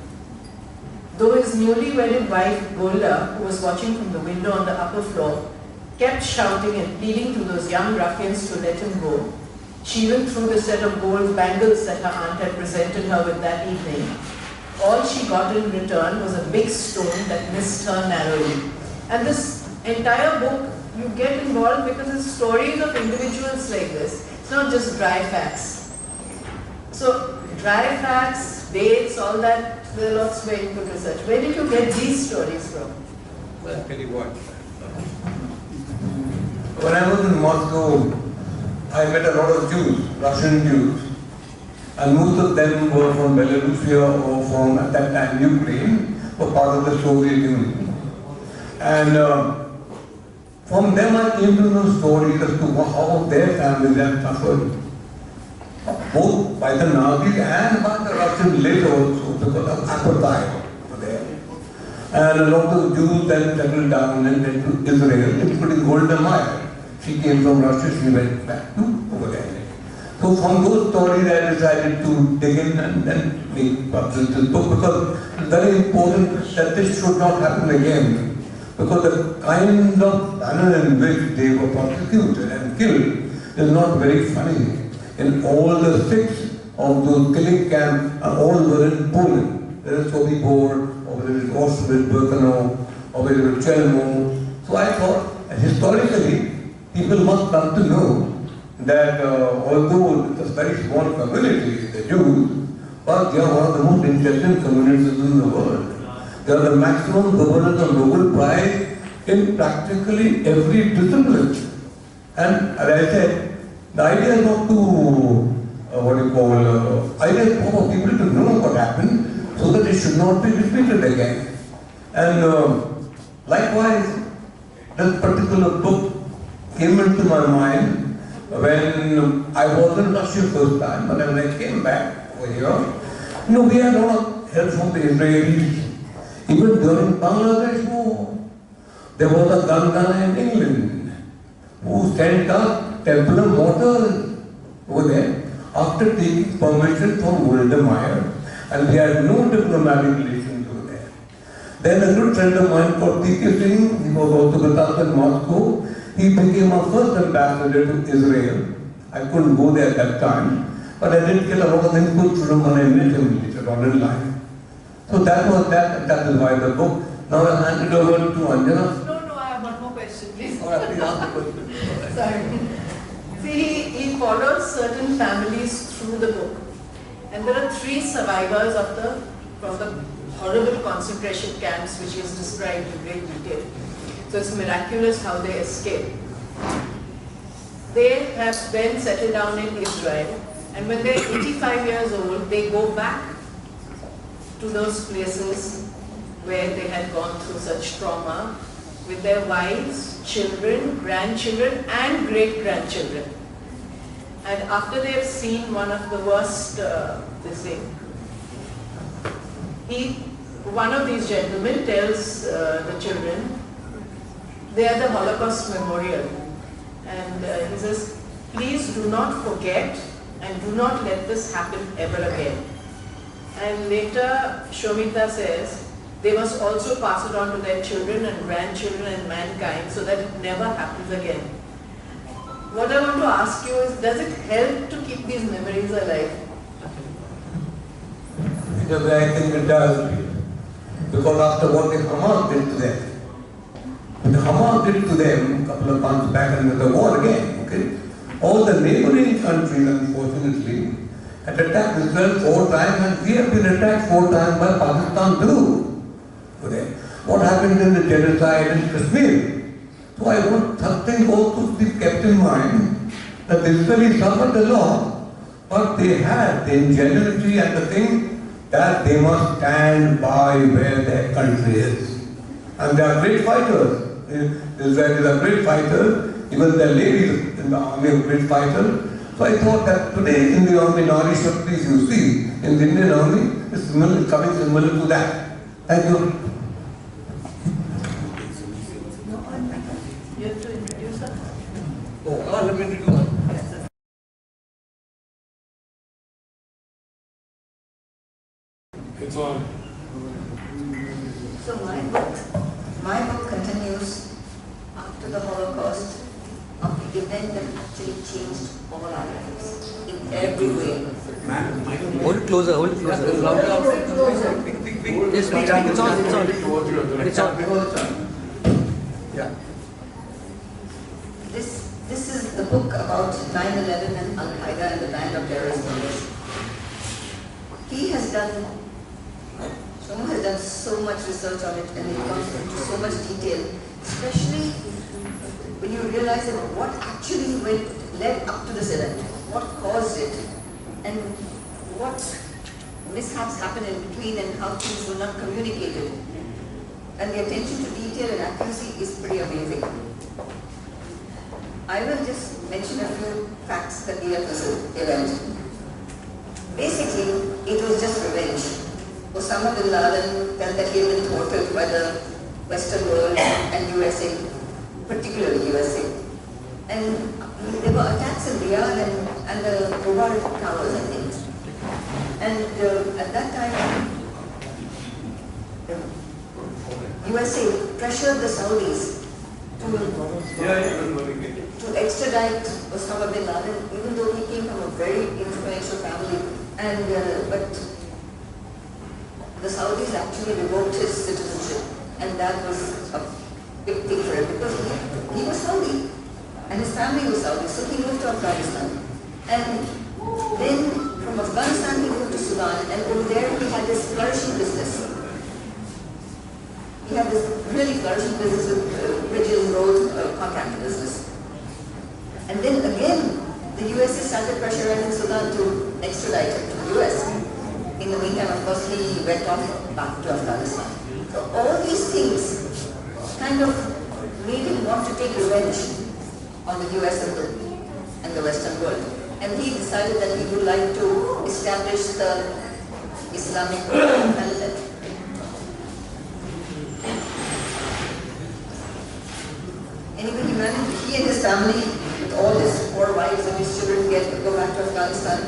Speaker 7: Though his newly wedded wife, Golda, who was watching from the window on the upper floor, kept shouting and pleading to those young ruffians to let him go, she even threw the set of gold bangles that her aunt had presented her with that evening. All she got in return was a big stone that missed her narrowly. And this entire book, you get involved because it's stories of individuals like this. It's not just dry facts. So, dry facts, dates, all that, there are lots very good research. Where did you get these stories from?
Speaker 1: Well, I'll tell you what. When I was in Moscow, I met a lot of Jews, Russian Jews, and most of them were from Belarus or from, at that time, Ukraine. were part of the Soviet Union. And from them I came to know stories as to how their families have suffered, both by the Nazis and by the Russians later also, because of apartheid over there. And a lot of Jews then settled down and went to Israel, including Golda Meir. She came from Russia, she went back to over there. So from those stories I decided to dig in and then make publish this book, because it's very important that this should not happen again. Because the kind of manner in which they were prosecuted and killed is not very funny. In all the 6 of those killing camps, all were in Poland. There is Sobibor, or there is Auschwitz-Birkenau, or there is Chelmo. So I thought, historically, people must come to know that although it's a very small community, the Jews, but they are one of the most intelligent communities in the world. They are the maximum governors of Nobel Prize in practically every discipline. And as I said, the idea is not to, idea is for people to know what happened so that it should not be repeated again. And likewise, this particular book came into my mind when I was in Russia first time, but when I came back over here, we had a lot of help from the Israelis. Even during Bangladesh war, there was a gun gunner in England who sent us temple mortars over there after taking permission from Golda Meir, and we had no diplomatic relations over there. Then a good friend of mine called T.K. Singh, he was also with us in Moscow, he became our first ambassador to Israel. I couldn't go there at that time, but I did get a lot of input from him when I met him later on in life. So that was that, and that is why the book. Now I'll hand it over to Anjana.
Speaker 7: No, I have one more question, please.
Speaker 1: All right, please ask the question.
Speaker 7: Sorry. See, he follows certain families through the book. And there are 3 survivors from the horrible concentration camps which is described in great detail. So it's miraculous how they escape. They have then settled down in Israel, and when they're 85 years old, they go back to those places where they had gone through such trauma with their wives, children, grandchildren and great-grandchildren. And after they have seen one of the worst, one of these gentlemen tells the children, they are the Holocaust Memorial. And he says, please do not forget and do not let this happen ever again. And later, Shomita says, they must also pass it on to their children and grandchildren and mankind so that it never happens again. What I want to ask you is, does it help to keep these memories alive?
Speaker 1: In a way, I think it does. Because after what the Hamas did to them, the Hamas did to them a couple of months back and the war again, okay? All the neighboring countries, unfortunately, had attacked Israel 4 times, and we have been attacked 4 times by Pakistan too. Okay? What happened in the genocide in Kashmir? So I want something also to be kept in mind, that the Israelis suffered a lot, but they had the ingenuity and the thing that they must stand by where their country is. And they are great fighters. The Israelis are great fighters, even the ladies in the army are great fighters. So I thought that today in the army, Nari Shaktis you see, in the Indian army, is coming similar to that. Thank you.
Speaker 7: You have to introduce her.
Speaker 1: Oh, let me introduce her.
Speaker 3: It's on.
Speaker 8: So my book continues after the Holocaust, of the event that actually changed all our lives in every way.
Speaker 2: Hold it closer, hold it closer. Yes, speak, it's on. It's on.
Speaker 1: Yeah.
Speaker 8: This is the book about 9/11 and Al-Qaeda and the band of terrorist members. Shomu has done so much research on it, and it comes into so much detail, especially when you realize that what actually led up to this event, what caused it, and mishaps happen in between and how things were not communicated. And the attention to detail and accuracy is pretty amazing. I will just mention a few facts that we have this event. Basically, it was just revenge. Osama bin Laden felt that he had been thwarted by the Western world and USA, particularly USA. And there were attacks in Riyadh and the Mubarack towers, I think. And at that time, USA pressured the Saudis to extradite Osama bin Laden, even though he came from a very influential family. And but the Saudis actually revoked his citizenship, and that was a big thing for him because he was Saudi and his family was Saudi, so he moved to Afghanistan. And then from Afghanistan he moved to Sudan, and over there he had this flourishing business. He had this really flourishing business with bridges, roads, contracting business. And then again, the USA started pressurizing Sudan to extradite him to the US. In the meantime, of course, he went off back to Afghanistan. So all these things kind of made him want to take revenge on the US and the Western world. And he decided that he would like to establish the Islamic Caliphate. Anyway, he and his family, with all his 4 wives and his children, go back to Afghanistan,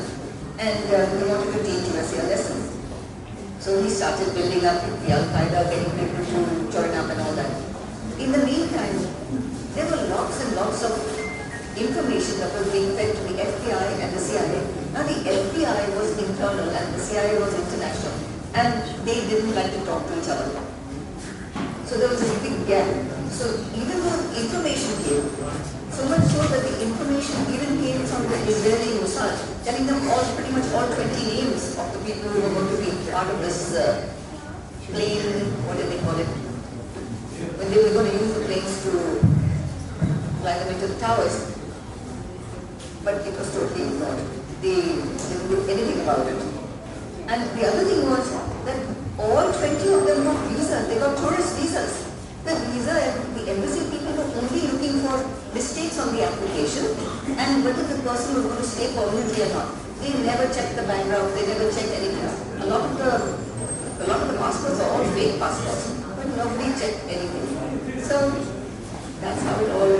Speaker 8: and he wanted to teach USA a lesson. So he started building up the Al-Qaeda, getting people to join up and all that. In the meantime, there were lots and lots of information that was being fed to the FBI and the CIA. Now the FBI was internal and the CIA was international, and they didn't like to talk to each other. So there was a big gap. So even though information came, so much so that the information even came from the Israeli Mossad, telling them pretty much all 20 names of the people who were going to be part of this plane, what did they call it? When they were going to use the planes to fly them into the towers. But it was totally ignored. They didn't do anything about it. And the other thing was that all 20 of them got visas. They got tourist visas. The embassy people were only looking for mistakes on the application and whether the person was going to stay permanently or not. They never checked the background. They never checked anything else. A lot of the passports are all fake passports, but nobody checked anything. So that's how it all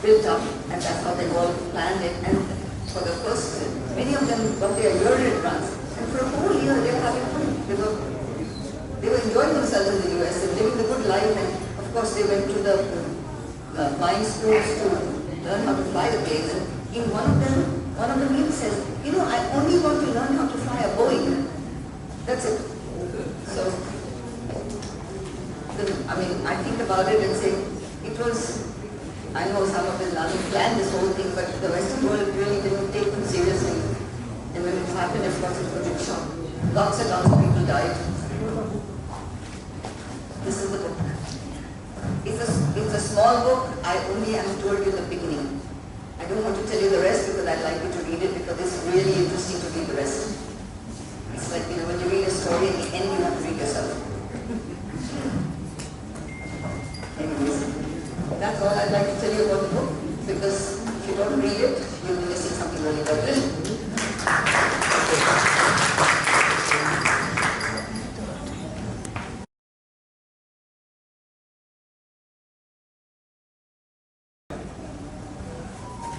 Speaker 8: built up, and that's how they all planned it. And for the first, many of them got their year in advance, and for a whole year they were having fun. They were enjoying themselves in the US and living the good life. And of course, they went to the flying schools to learn how to fly the planes. And in one of them even says, I only want to learn how to fly a Boeing. That's it. So, I think about it and say, it was, I know Osama bin Laden planned this whole thing, but the Western world really didn't take them seriously. And when it happened, of course, it was a shock. Lots and lots of people died. This is the book. It's a small book. I only have told you the beginning. I don't want to tell you the rest because I'd like you to read it because it's really interesting to read the rest. It's like, when you read a story, in the end you have to read yourself. Anyways, that's all I'd like to tell you about the book, because if you don't read it, you'll be missing something really important.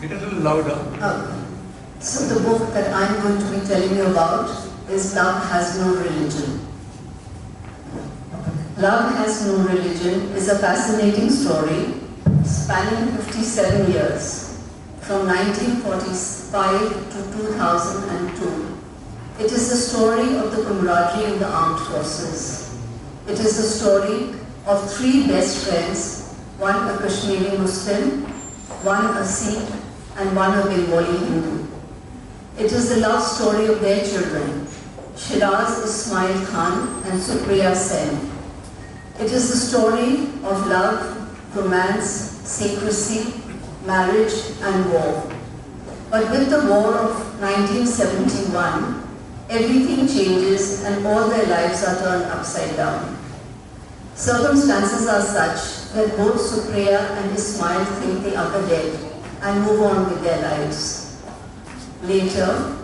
Speaker 1: It is a little louder.
Speaker 7: So the book that I'm going to be telling you about is Love Has No Religion. Love Has No Religion is a fascinating story spanning 57 years, from 1945 to 2002. It is the story of the camaraderie in the armed forces. It is the story of 3 best friends, one a Kashmiri Muslim, one a Sikh, and one a Bengali Hindu. It is the love story of their children, Shiraz Ismail Khan and Supriya Sen. It is the story of love, romance, secrecy, marriage and war. But with the war of 1971,
Speaker 9: everything changes and all their lives are turned upside down. Circumstances are such that both Supriya and Ismail think the other dead and move on with their lives. Later,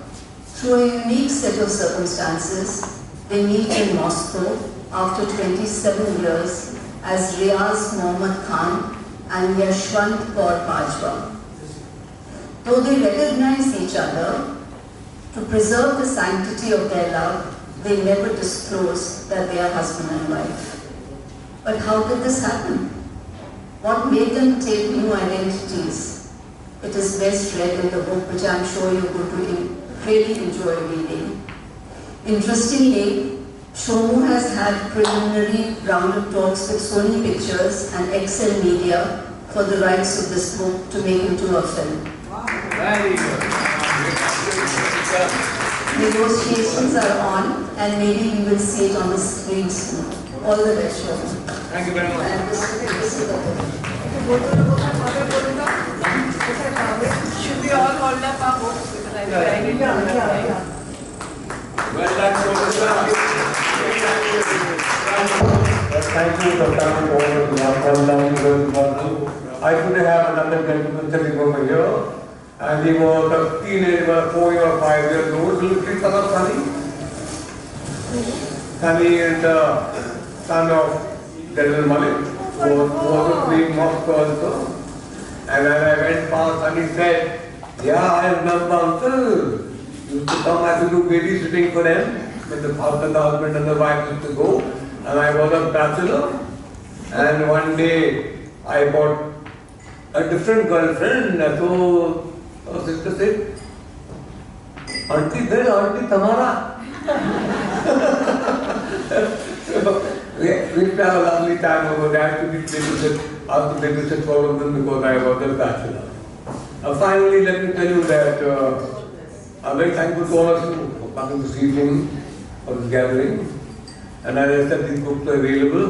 Speaker 9: through a unique set of circumstances, they meet in Moscow after 27 years as Riaz Mohammad Khan and Yashwant Kaur Bajwa. Though they recognize each other, to preserve the sanctity of their love, they never disclose that they are husband and wife. But how did this happen? What made them take new identities? It is best read in the book, which I am sure you would really enjoy reading. Interestingly, Shomu has had preliminary round-up talks with Sony Pictures and Excel Media for the rights of this book to make into a film.
Speaker 1: Very good.
Speaker 9: Negotiations are on, and maybe we will see it on the screen soon. All the best, Shomu.
Speaker 1: Thank you very much.
Speaker 9: And this is the book.
Speaker 7: Should we all hold up our books? Because I think I need to
Speaker 1: Well done, Professor. Thank you for coming over to our I could have another gentleman sitting over here, and he was a teenager, 4 or 5 years old. Will you please come up, Sunny? Sunny is the son of General Malik, who was a Queen Mosque also. And when I went past, and he said, "Yeah, I remember, uncle. Used to come, I used to do babysitting for them, when the husband and the wife used to go, and I was a bachelor, and one day I got a different girlfriend, so our sister said, Auntie there, Auntie Tamara." So we used to have a lovely time over there. I used to babysit for them because I was a bachelor. Finally, let me tell you that I'm very thankful to all of you for coming this evening for this gathering. And as I said, these books are available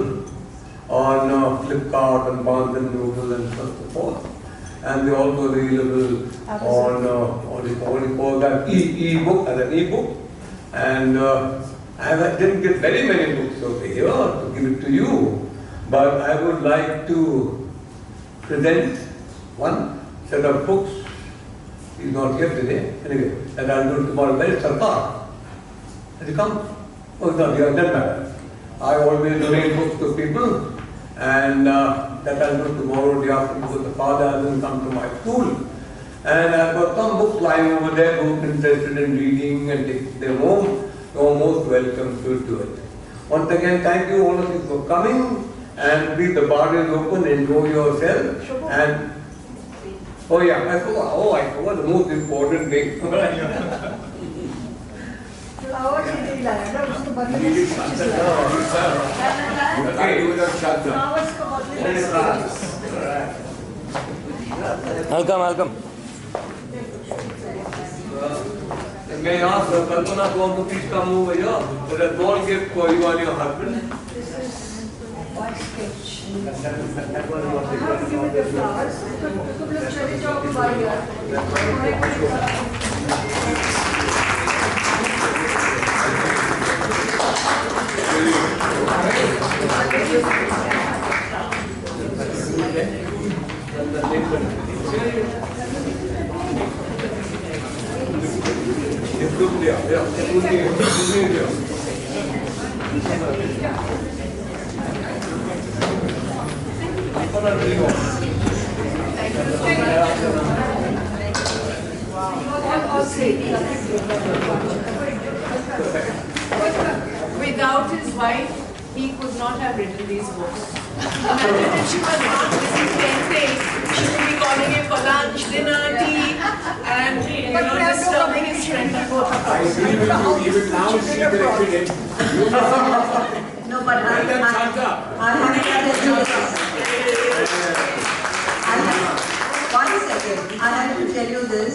Speaker 1: on Flipkart and Barnes and Noble and so forth. And they're also available on what you call that e-book, as an e-book. And I didn't get very many books over here to give it to you, but I would like to present one set of books. He's not here today. Anyway, and I'll do it tomorrow. Where is Sarkar? Has he come? Oh, he's not here. Doesn't matter. I always donate books to people, and that I'll do tomorrow day after because the father hasn't come to my school. And I've got some books lying over there who's interested in reading and taking them home. You're most welcome to do it. Once again, thank you all of you for coming, and please, the bar is open, enjoy yourself. And oh yeah, I forgot the most important thing.
Speaker 2: Welcome.
Speaker 1: May I ask Kalpana to please come over here? There's a small gift for you and your husband.
Speaker 10: This is my sketch. I have to give it the flowers. तुम लोग चले जाओ बाहर यार.
Speaker 7: Without his wife, he could not have written these books. Imagine if she was not busy painting, she would be calling him for lunch, dinner, tea, and disturbing his friend.
Speaker 1: I agree with you. Even now, she directed it.
Speaker 9: No, but I have to tell you this. One second. I have to tell you this.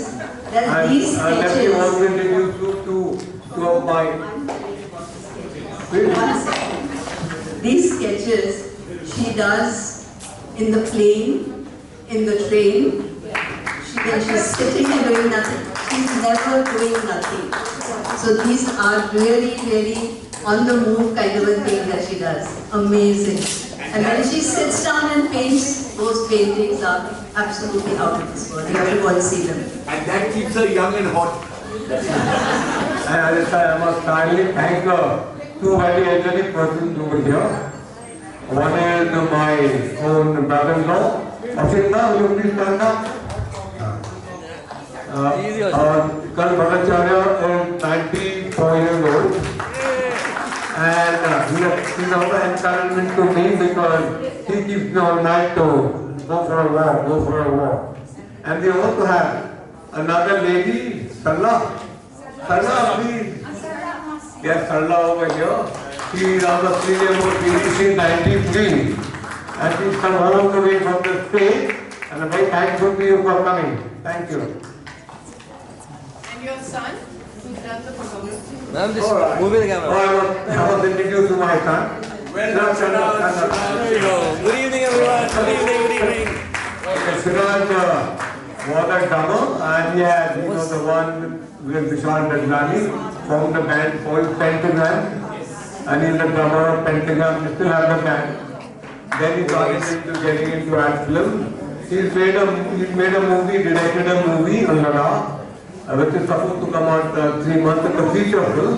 Speaker 9: That these sketches.
Speaker 1: I want to introduce you to two of my.
Speaker 9: One second. These sketches she does in the plane, in the train. When she's sitting and doing nothing. She's never doing nothing. So So these are really, really on the move kind of a thing that she does. Amazing. And when she sits down and paints, those paintings are absolutely out of this world. You have to go and see them.
Speaker 11: And that keeps her young and hot.
Speaker 1: And I must kindly thank two very elderly persons over here. One is my own brother-in-law. Ashita, will you please stand up? Bhattacharya is 94 years old. And he's also encouragement to me because he keeps me all night to go for a walk. And we also have another lady, Sarla. Sarla, please. Yes, Sarla over here. She is on the senior board, she is 93. And she's come all the way from the state. And I'm very thankful to you for coming. Thank you.
Speaker 7: And your son, who's done the photography?
Speaker 2: Ma'am, just move the camera.
Speaker 1: I was introduced to my son.
Speaker 2: There you go. Good evening, everyone. Good evening.
Speaker 1: Siraj was a drummer, and he was the one with Vishal Dadlani from the band called Pentagram, and he's the drummer of Pentagram. He still has the band. Then he got into getting into art film. He's made a movie, directed a movie, Allada, which is supposed to come out 3 months. It's a feature film,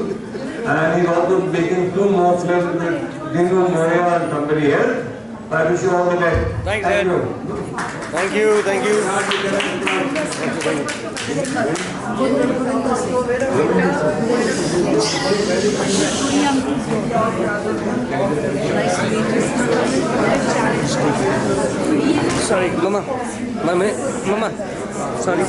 Speaker 1: and he's also making 2 more films with Dinu Moria and somebody else. I wish you all the best.
Speaker 2: Thank you. Thank you. Sorry, Mama. Mama. Sorry.